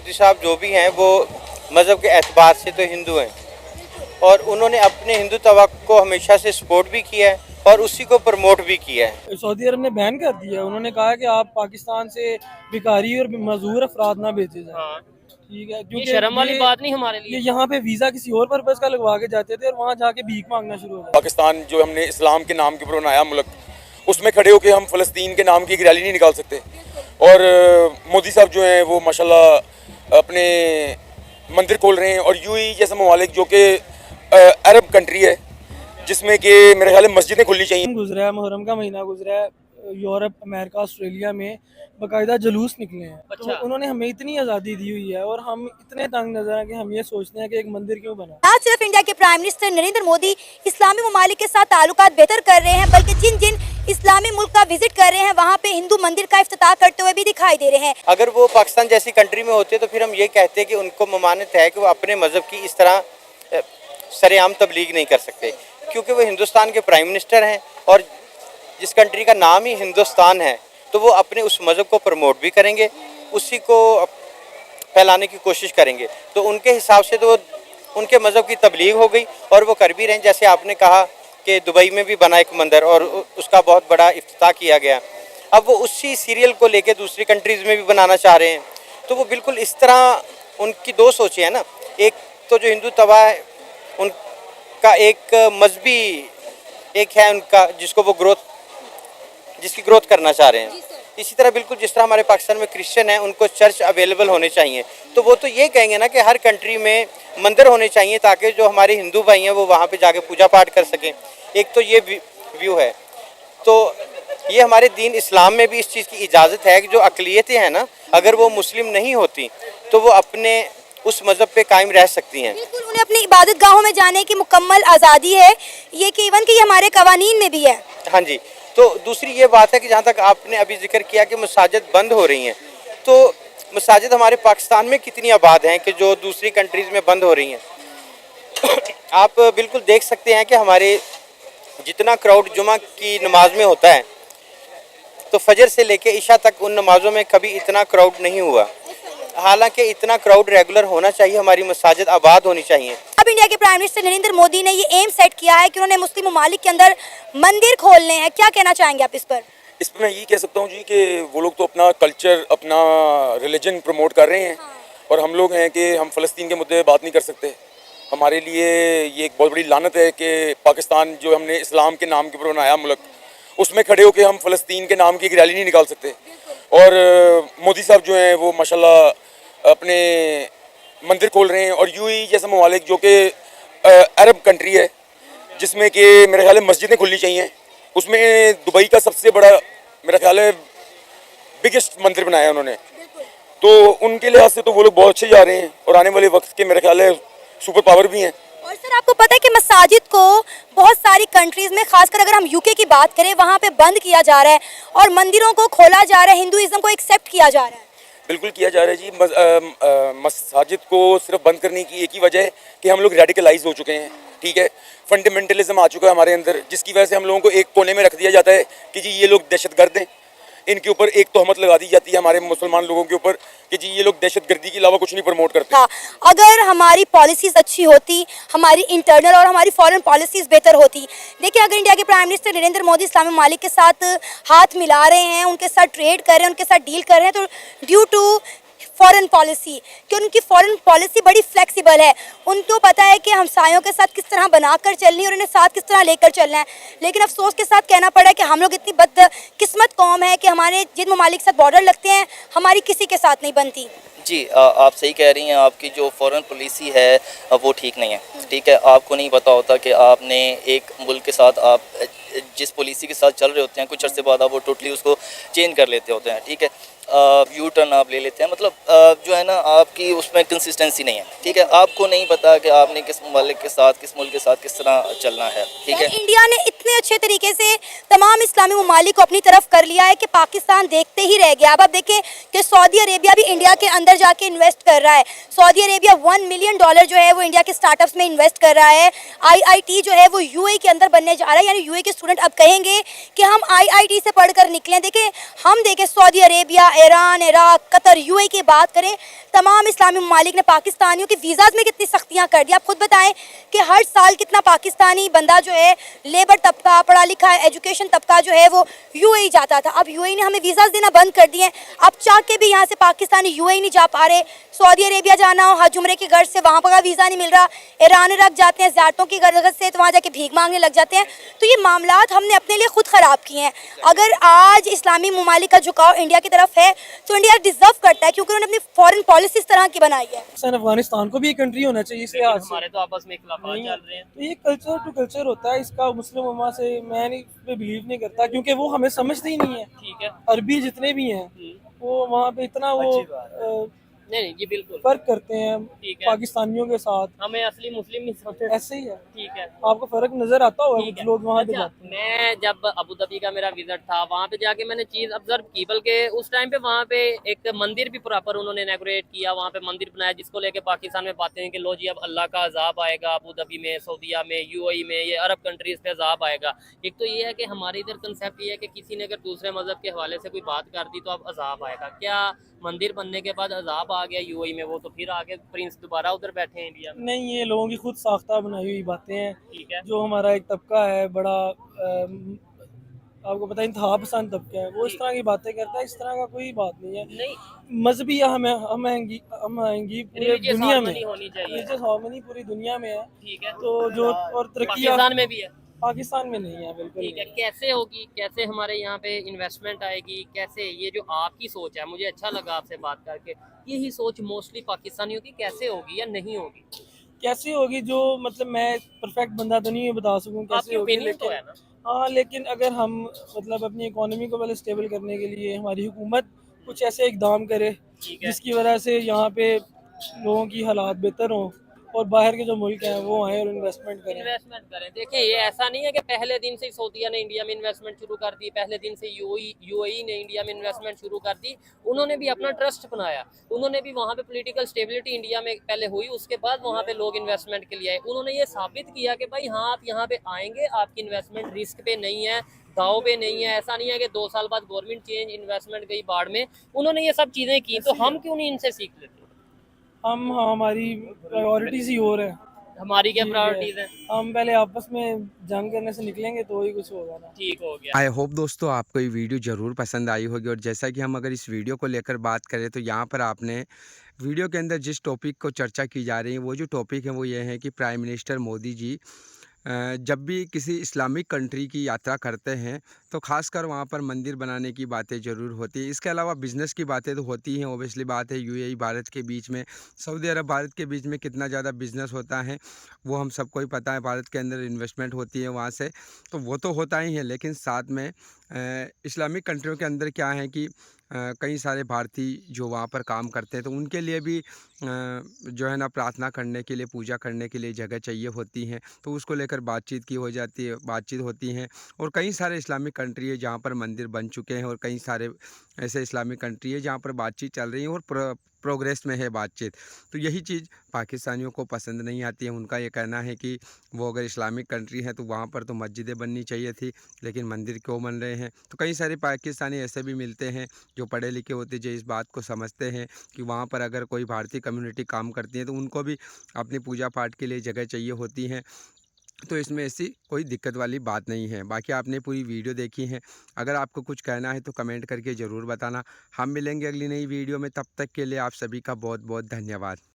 मोदी साहब जो भी हैं वो मज़हब के एतबार से तो हिंदू हैं और उन्होंने अपने हिंदुत्व को हमेशा से सपोर्ट भी किया है और उसी को प्रमोट भी किया है। सऊदी अरब ने बैन कर दिया है। उन्होंने कहा कि आप पाकिस्तान से भिखारी और मजदूर अफराद ना भेजे जाए। हाँ। ठीक है, ये क्योंकि शर्म वाली बात नहीं हमारे लिए। ये यहाँ पे वीजा किसी और पर्पज का लगवा के जाते थे और वहाँ जाके भीख मांगना शुरू हो गया। पाकिस्तान जो हमने इस्लाम के नाम के ऊपर बनाया मुल्क, उसमें खड़े होकर हम फ़लस्तीन के नाम की एक रैली नहीं निकाल सकते। और मोदी साहब जो हैं वो माशाल्लाह अपने मंदिर खोल रहे हैं और यूएई जैसा ममालिक जो कि अरब कंट्री है जिसमें कि मेरे ख्याल में मस्जिदें खुलनी चाहिए। गुजरा है, मुहर्रम का महीना गुजरा है, यूरोप, अमेरिका, ऑस्ट्रेलिया में बाकायदा जुलूस निकले हैं। अच्छा। तो उन्होंने हमें इतनी आज़ादी दी हुई है और हम इतने तंग नजर हैं कि हम ये सोचते हैं कि एक मंदिर क्यों बना। ना सिर्फ इंडिया के प्राइम मिनिस्टर नरेंद्र मोदी इस्लामी ममालिक के साथ ताल्लुकात बेहतर कर रहे हैं, बल्कि जिन जिन इस्लामी मुल्क का विजिट कर रहे हैं वहाँ पे हिंदू मंदिर का इफ्तिताह करते हुए भी दिखाई दे रहे हैं। अगर वो पाकिस्तान जैसी कंट्री में होते तो फिर हम ये कहते कि उनको ममानत है कि वो अपने मज़हब की इस तरह सरेआम तबलीग नहीं कर सकते, क्योंकि वो हिंदुस्तान के प्राइम मिनिस्टर हैं और जिस कंट्री का नाम ही हिंदुस्तान है तो वो अपने उस मज़हब को प्रमोट भी करेंगे, उसी को फैलाने की कोशिश करेंगे। तो उनके हिसाब से तो उनके मज़हब की तबलीग हो गई और वो कर भी रहे हैं। जैसे आपने कहा कि दुबई में भी बना एक मंदिर और उसका बहुत बड़ा इफ्तिताह किया गया, अब वो उसी सीरियल को लेके दूसरी कंट्रीज़ में भी बनाना चाह रहे हैं। तो वो बिल्कुल इस तरह उनकी दो सोचें हैं ना, एक तो जो हिंदू तवा है उनका एक मजहबी एक है उनका जिसकी ग्रोथ करना चाह रहे हैं। इसी तरह बिल्कुल जिस तरह हमारे पाकिस्तान में क्रिश्चियन हैं उनको चर्च अवेलेबल होने चाहिए, तो वो तो ये कहेंगे ना कि हर कंट्री में मंदिर होने चाहिए ताकि जो हमारे हिंदू भाई हैं वो वहाँ पे जाके पूजा पाठ कर सकें। एक तो ये व्यू है। तो ये हमारे दीन इस्लाम में भी इस चीज़ की इजाज़त है कि जो अक़लियतें हैं ना, अगर वो मुस्लिम नहीं होती तो वो अपने उस मज़हब पे कायम रह सकती हैं। बिल्कुल, उन्हें अपनी इबादत गाहों में जाने की मुकम्मल आज़ादी है, ये कि इवन कि ये हमारे कवानीन में भी है। हाँ जी। तो दूसरी ये बात है कि जहाँ तक आपने अभी जिक्र किया कि मसाजिद बंद हो रही हैं, तो मसाजिद हमारे पाकिस्तान में कितनी आबाद हैं कि जो दूसरी कंट्रीज़ में बंद हो रही हैं। आप बिल्कुल देख सकते हैं कि हमारे जितना क्राउड जुमा की नमाज में होता है तो फजर से लेके इशा तक उन नमाज़ों में कभी इतना क्राउड नहीं हुआ। हालांकि इतना क्राउड रेगुलर होना चाहिए, हमारी मसाजिद आबाद होनी चाहिए। अब इंडिया के प्राइम मिनिस्टर नरेंद्र मोदी ने ये एम सेट किया है कि उन्होंने मुस्लिम ममालिक के अंदर मंदिर खोलने हैं। क्या कहना चाहेंगे आप इस पर? इस पर मैं यही कह सकता हूँ जी कि वो लोग तो अपना कल्चर, अपना रिलीजन प्रमोट कर रहे हैं और हम लोग हैं कि हम फ़लस्तीन के मुद्दे पर बात नहीं कर सकते। हमारे लिए ये एक बहुत बड़ी लानत है कि पाकिस्तान जो हमने इस्लाम के नाम के ऊपर बनाया मुल्क, उसमें खड़े होकर हम फ़लस्तीन के नाम की एक रैली नहीं निकाल सकते। और मोदी साहब जो हैं वो माशाल्लाह अपने मंदिर खोल रहे हैं और यूएई जैसा ममालिक जो कि अरब कंट्री है जिसमें कि मेरे ख्याल में मस्जिदें खुलनी चाहिए, उसमें दुबई का सबसे बड़ा मेरा ख्याल है बिगेस्ट मंदिर बनाया है उन्होंने। तो उनके लिहाज से तो वो लोग बहुत अच्छे जा रहे हैं और आने वाले वक्त के मेरे ख्याल है सुपर पावर भी हैं। और सर, आपको पता है कि मसाजिद को बहुत सारी कंट्रीज़ में, खासकर अगर हम यूके की बात करें, वहाँ पे बंद किया जा रहा है और मंदिरों को खोला जा रहा है, हिंदुइज्म को एक्सेप्ट किया जा रहा है। बिल्कुल किया जा रहा है जी। मसाजिद को सिर्फ बंद करने की एक ही वजह है कि हम लोग रेडिकलाइज हो चुके हैं। ठीक है, फंडामेंटलिज्म आ चुका है हमारे अंदर, जिसकी वजह से हम लोगों को एक कोने में रख दिया जाता है कि जी ये लोग दहशतगर्द हैं। इनके ऊपर एक तोहमत लगा दी जाती है हमारे मुसलमान लोगों के ऊपर कि जी ये लोग दहशतगर्दी के अलावा कुछ नहीं प्रमोट करते। हाँ, अगर हमारी पॉलिसीज़ अच्छी होती, हमारी इंटरनल और हमारी फॉरेन पॉलिसीज़ बेहतर होती। देखिए, अगर इंडिया के प्राइम मिनिस्टर नरेंद्र मोदी इस्लामी ममालिक के साथ हाथ मिला रहे हैं, उनके साथ ट्रेड कर रहे हैं, उनके साथ डील कर रहे हैं, तो ड्यू टू फॉरेन पॉलिसी, कि उनकी फॉरेन पॉलिसी बड़ी फ्लेक्सिबल है। उनको पता है कि हमसायों के साथ किस तरह बनाकर चलनी है और उन्हें साथ किस तरह लेकर चलना है। लेकिन अफसोस के साथ कहना पड़ा कि हम लोग इतनी बदकिस्मत कौम है कि हमारे जिन ममालिक से बॉर्डर लगते हैं हमारी किसी के साथ नहीं बनती। जी, आप सही कह रही हैं। आपकी जो फॉरेन पॉलिसी है वो ठीक नहीं है। ठीक है, आपको नहीं पता होता कि आपने एक मुल्क के साथ आप जिस पॉलिसी के साथ चल रहे होते हैं कुछ अर्से बाद आप वो टोटली उसको चेंज कर लेते होते हैं। ठीक है, यू टर्न आप ले लेते हैं, मतलब जो है ना आपकी उसमें कंसिस्टेंसी नहीं है। ठीक है, आपको नहीं पता कि आपने किस ममालिक के साथ, किस मुल्क के साथ किस तरह चलना है। ठीक है, इंडिया ने इतने अच्छे तरीके से तमाम इस्लामी ममालिक को अपनी तरफ कर लिया है कि पाकिस्तान देखते ही रह गया। अब आप देखें कि सऊदी अरेबिया भी इंडिया के अंदर जाके इन्वेस्ट कर रहा है। सऊदी अरेबिया $1 मिलियन जो है वो इंडिया के स्टार्टअप्स में इन्वेस्ट कर रहा है। IIT जो है वो यूएई के अंदर बनने जा रहा है, यानी यूएई के स्टूडेंट अब कहेंगे कि हम IIT से पढ़कर निकलें। देखें, हम देखें Saudi Arabia, Iran, Iraq, Qatar, UAE की बात करें तमाम इस्लामी ममालिक ने पाकिस्तानियों के वीज़ाज़ में कितनी सख्तियाँ कर दी। आप खुद बताएं कि हर साल कितना पाकिस्तानी बंदा जो है, लेबर तबका, पढ़ा लिखा एजुकेशन तबका जो है वो यूएई जाता था। अब यूएई ने हमें वीज़ाज़ देना बंद कर दिए हैं। अब चाह के भी यहाँ से पाकिस्तानी यूएई नहीं जा पा रहे। सऊदी अरेबिया जाना हो हज उम्रे की गर्ज से, वहाँ पर वीज़ा नहीं मिल रहा। ईरान इराक जाते हैं ज़ियारतों की गर्ज से, तो वहाँ जाके भीख मांगने लग जाते हैं। तो ये मामलात हमने अपने लिए खुद ख़राब किए हैं। अगर आज इस्लामी ममालिक का झुकाव इंडिया की तरफ है तो इंडिया डिज़र्व करता है, क्योंकि उन्होंने अपनी फॉरेन पॉलिसी इस तरह की बनाई है। अफगानिस्तान को भी एक कंट्री होना चाहिए इस लिहाज से। हमारे तो आपस में इख्लाफात चल रहे हैं। तो ये कल्चर टू कल्चर होता है इसका। मुस्लिम उम्मा से मैं नहीं इस पे बिलीव नहीं करता, क्योंकि वो हमें समझते ही नहीं है। ठीक है। अरबी जितने भी हैं वो वहाँ पे इतना वो नहीं जी बिल्कुल फर्क करते हैं ठीक है। पाकिस्तानियों के साथ। हमें असली मुस्लिम नहीं समझते। ऐसे ही है। ठीक है। आपको फर्क नजर आता होगा ठीक कुछ है। लोग वहाँ पे अच्छा, जाते हैं। मैं जब अबू धाबी का मेरा विजिट था, वहाँ पे जाके मैंने चीज़ ऑब्जर्व की, बल्कि उस टाइम पे वहाँ पे एक मंदिर भी प्रॉपर उन्होंने इनॉग्रेट किया। वहाँ पे मंदिर बनाया जिसको लेके पाकिस्तान में बातें हैं कि लो जी अब अल्लाह का अजाब आएगा अबू धाबी में, सऊदीया में, यूएई में, ये अरब कंट्रीज पे अजाब आएगा। एक तो ये है कि हमारे इधर कंसेप्ट ये है कि किसी ने अगर दूसरे मजहब के हवाले से कोई बात कर दी तो अब अजाब आएगा। क्या मंदिर बनने के बाद अजाब आ गया यूएई में, वो तो फिर आगे प्रिंस दोबारा उधर बैठे हैं इंडिया में? नहीं, ये लोगों की खुद साख्ता बनाई हुई बातें हैं। ठीक है। जो हमारा एक तबका है बड़ा आपको पता है इंतहा पसंद तबका है, वो इस तरह की बातें करता है। इस तरह का कोई बात नहीं है। नहीं, मजहबी हम आएंगी पूरी रिलीजियस दुनिया में। हार्मनी होनी चाहिए। रिलीजियस हार्मनी पूरी दुनिया में है। ठीक है। तो जो और तरक्की पाकिस्तान में भी है। पाकिस्तान में नहीं है, बिल्कुल ठीक है। नहीं। कैसे होगी, कैसे हमारे यहाँ पे इन्वेस्टमेंट आएगी, कैसे ये जो आपकी सोच है, मुझे अच्छा लगा आपसे बात करके, यही सोच मोस्टली पाकिस्तानियों की कैसे होगी या नहीं होगी? कैसे होगी जो मतलब मैं परफेक्ट बंदा तो नहीं बता सकूं कैसे आपकी होगी, ओपिनियन तो है ना? हाँ, लेकिन अगर हम मतलब अपनी इकोनॉमी को पहले स्टेबल करने के लिए हमारी हुकूमत कुछ ऐसे इकदाम करे ठीक है। जिसकी वजह से यहाँ पे लोगों की हालात बेहतर हों और बाहर के जो मुल्क हैं वो आए और इन्वेस्टमेंट करें। इन्वेस्टमेंट करें। देखिए ये ऐसा नहीं है कि पहले दिन से ही सऊदीया ने इंडिया में इन्वेस्टमेंट शुरू कर दी, पहले दिन से यूएई ने इंडिया में इन्वेस्टमेंट शुरू कर दी। उन्होंने भी अपना ट्रस्ट बनाया, उन्होंने भी वहाँ पे पॉलिटिकल स्टेबिलिटी इंडिया में पहले हुई, उसके बाद वहाँ पे लोग इन्वेस्टमेंट के लिए आए। उन्होंने ये साबित किया कि भाई हाँ आप यहाँ पे आएंगे, आपकी इन्वेस्टमेंट रिस्क पे नहीं है, दाव पे नहीं है। ऐसा नहीं है कि 2 साल बाद गवर्नमेंट चेंज, इन्वेस्टमेंट गई बाढ़ में। उन्होंने ये सब चीज़ें की, तो हम क्यों नहीं इनसे सीख लेते? हमारी प्रायोरिटीज ही और है। हमारी क्या प्रायोरिटीज हैं? हम पहले आपस में जंग करने से निकलेंगे तो ही कुछ होगा ना। ठीक हो गया। आई होप दोस्तों आपको ये वीडियो ज़रूर पसंद आई होगी। और जैसा कि हम अगर इस वीडियो को लेकर बात करें तो यहाँ पर आपने वीडियो के अंदर जिस टॉपिक को चर्चा की जा रही है वो जो टॉपिक है वो ये है कि प्राइम मिनिस्टर मोदी जी जब भी किसी इस्लामिक कंट्री की यात्रा करते हैं तो ख़ासकर वहाँ पर मंदिर बनाने की बातें ज़रूर होती हैं। इसके अलावा बिज़नेस की बातें तो होती हैं, ओबियसली बात है। यूएई भारत के बीच में, सऊदी अरब भारत के बीच में कितना ज़्यादा बिज़नेस होता है वो हम सबको ही पता है। भारत के अंदर इन्वेस्टमेंट होती है वहाँ से, तो वो तो होता ही है। लेकिन साथ में इस्लामिक कंट्रियों के अंदर क्या है कि कई सारे भारतीय जो वहाँ पर काम करते हैं तो उनके लिए भी जो है ना प्रार्थना करने के लिए, पूजा करने के लिए जगह चाहिए होती हैं। तो उसको लेकर बातचीत होती हैं। और कई सारे इस्लामिक कंट्री है जहाँ पर मंदिर बन चुके हैं और कई सारे ऐसे इस्लामिक कंट्री है जहाँ पर बातचीत चल रही है और प्रोग्रेस में है बातचीत। तो यही चीज़ पाकिस्तानियों को पसंद नहीं आती है। उनका ये कहना है कि वो अगर इस्लामिक कंट्री है तो वहाँ पर तो मस्जिदें बननी चाहिए थी, लेकिन मंदिर क्यों बन रहे हैं। तो कई सारे पाकिस्तानी ऐसे भी मिलते हैं जो पढ़े लिखे होते जो इस बात को समझते हैं कि वहाँ पर अगर कोई भारतीय कम्युनिटी काम करती है तो उनको भी अपनी पूजा पाठ के लिए जगह चाहिए होती हैं। तो इसमें ऐसी कोई दिक्कत वाली बात नहीं है। बाकी आपने पूरी वीडियो देखी है, अगर आपको कुछ कहना है तो कमेंट करके ज़रूर बताना। हम मिलेंगे अगली नई वीडियो में, तब तक के लिए आप सभी का बहुत बहुत धन्यवाद।